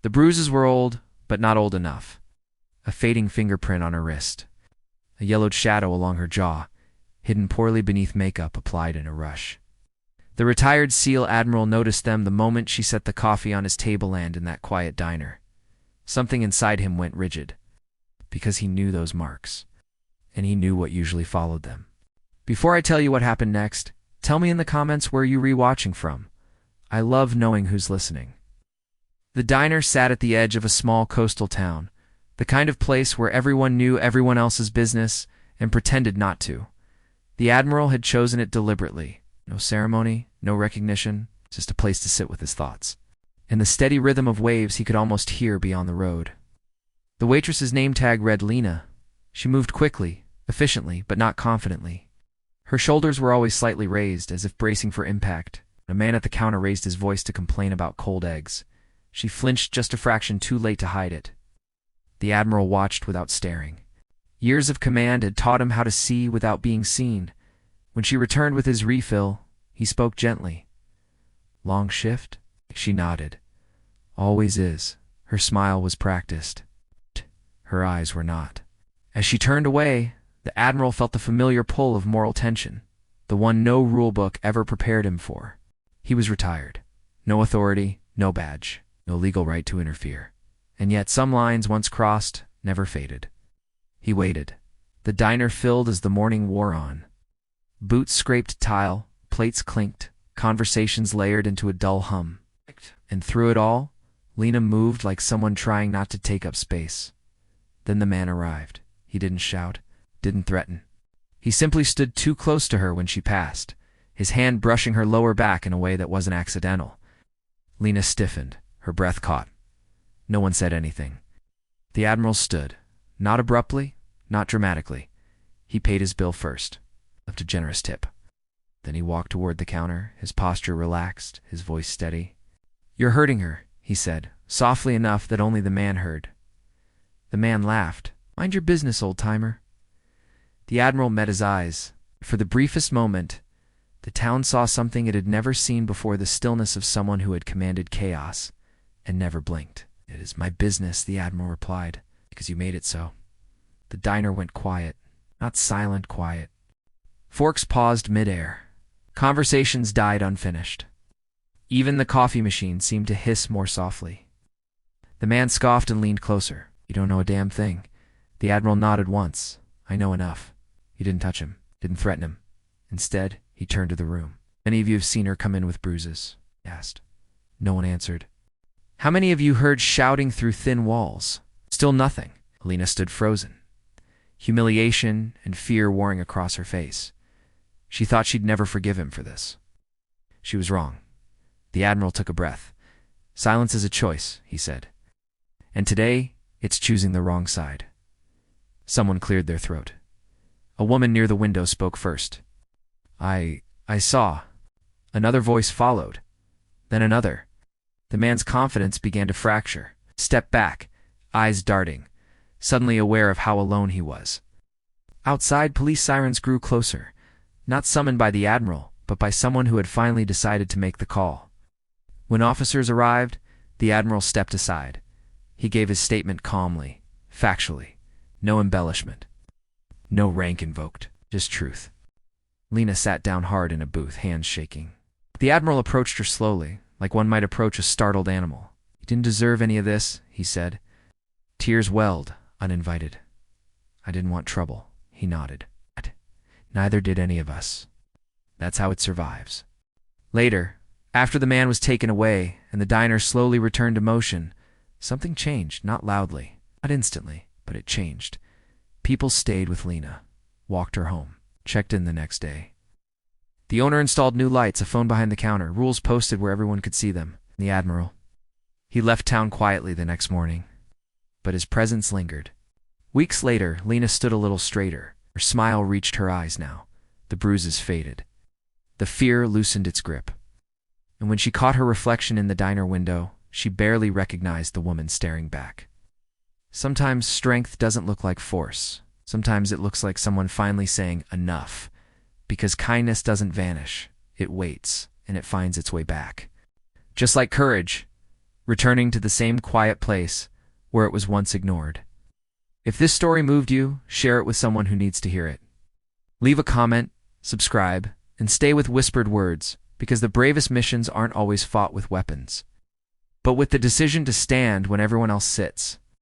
The bruises were old, but not old enough. A fading fingerprint on her wrist. A yellowed shadow along her jaw, hidden poorly beneath makeup applied in a rush. The retired SEAL Admiral noticed them the moment she set the coffee on his tableland in that quiet diner. Something inside him went rigid, because he knew those marks, and he knew what usually followed them. Before I tell you what happened next, tell me in the comments where you're rewatching from. I love knowing who's listening. The diner sat at the edge of a small coastal town, the kind of place where everyone knew everyone else's business and pretended not to. The Admiral had chosen it deliberately. No ceremony, no recognition, just a place to sit with his thoughts. In the steady rhythm of waves he could almost hear beyond the road. The waitress's name tag read Lena. She moved quickly, efficiently, but not confidently. Her shoulders were always slightly raised, as if bracing for impact. A man at the counter raised his voice to complain about cold eggs. She flinched just a fraction too late to hide it. The Admiral watched without staring. Years of command had taught him how to see without being seen. When she returned with his refill, he spoke gently. "Long shift?" She nodded. "Always is." Her smile was practiced. Her eyes were not. As she turned away, the Admiral felt the familiar pull of moral tension, the one no rulebook ever prepared him for. He was retired. No authority, no badge, no legal right to interfere. And yet some lines once crossed never faded. He waited. The diner filled as the morning wore on. Boots scraped tile, plates clinked, conversations layered into a dull hum. And through it all, Lena moved like someone trying not to take up space. Then the man arrived. He didn't shout, didn't threaten. He simply stood too close to her when she passed, his hand brushing her lower back in a way that wasn't accidental. Lena stiffened, her breath caught. No one said anything. The Admiral stood, not abruptly, not dramatically. He paid his bill first, left a generous tip. Then he walked toward the counter, his posture relaxed, his voice steady. "You're hurting her," he said, softly enough that only the man heard. The man laughed. "Mind your business, old-timer." The Admiral met his eyes. For the briefest moment, the town saw something it had never seen before, the stillness of someone who had commanded chaos and never blinked. "It is my business," the Admiral replied, "because you made it so." The diner went quiet, not silent quiet. Forks paused mid-air. Conversations died unfinished. Even the coffee machine seemed to hiss more softly. The man scoffed and leaned closer. "You don't know a damn thing." The Admiral nodded once. "I know enough." He didn't touch him, didn't threaten him. Instead, he turned to the room. "Many of you have seen her come in with bruises?" he asked. No one answered. "How many of you heard shouting through thin walls?" Still nothing. Lena stood frozen, humiliation and fear warring across her face. She thought she'd never forgive him for this. She was wrong. The Admiral took a breath. "Silence is a choice," he said. "And today, it's choosing the wrong side." Someone cleared their throat. A woman near the window spoke first. I saw." Another voice followed. Then another. The man's confidence began to fracture. Stepped back, eyes darting, suddenly aware of how alone he was. Outside, police sirens grew closer, not summoned by the Admiral, but by someone who had finally decided to make the call. When officers arrived, the Admiral stepped aside. He gave his statement calmly, factually. No embellishment. No rank invoked, just truth. Lena sat down hard in a booth, hands shaking. The Admiral approached her slowly, like one might approach a startled animal. "You didn't deserve any of this," he said. Tears welled, uninvited. "I didn't want trouble," he nodded. "Neither did any of us. That's how it survives." Later, after the man was taken away and the diner slowly returned to motion, something changed, not loudly, not instantly, but it changed. People stayed with Lena, walked her home, checked in the next day. The owner installed new lights, a phone behind the counter, rules posted where everyone could see them. The Admiral. He left town quietly the next morning, but his presence lingered. Weeks later, Lena stood a little straighter. Her smile reached her eyes now. The bruises faded. The fear loosened its grip. And when she caught her reflection in the diner window, she barely recognized the woman staring back. Sometimes strength doesn't look like force. Sometimes it looks like someone finally saying enough. Because kindness doesn't vanish. It waits, and it finds its way back. Just like courage, returning to the same quiet place where it was once ignored. If this story moved you, share it with someone who needs to hear it. Leave a comment, subscribe, and stay with Whispered Words, because the bravest missions aren't always fought with weapons, but with the decision to stand when everyone else sits.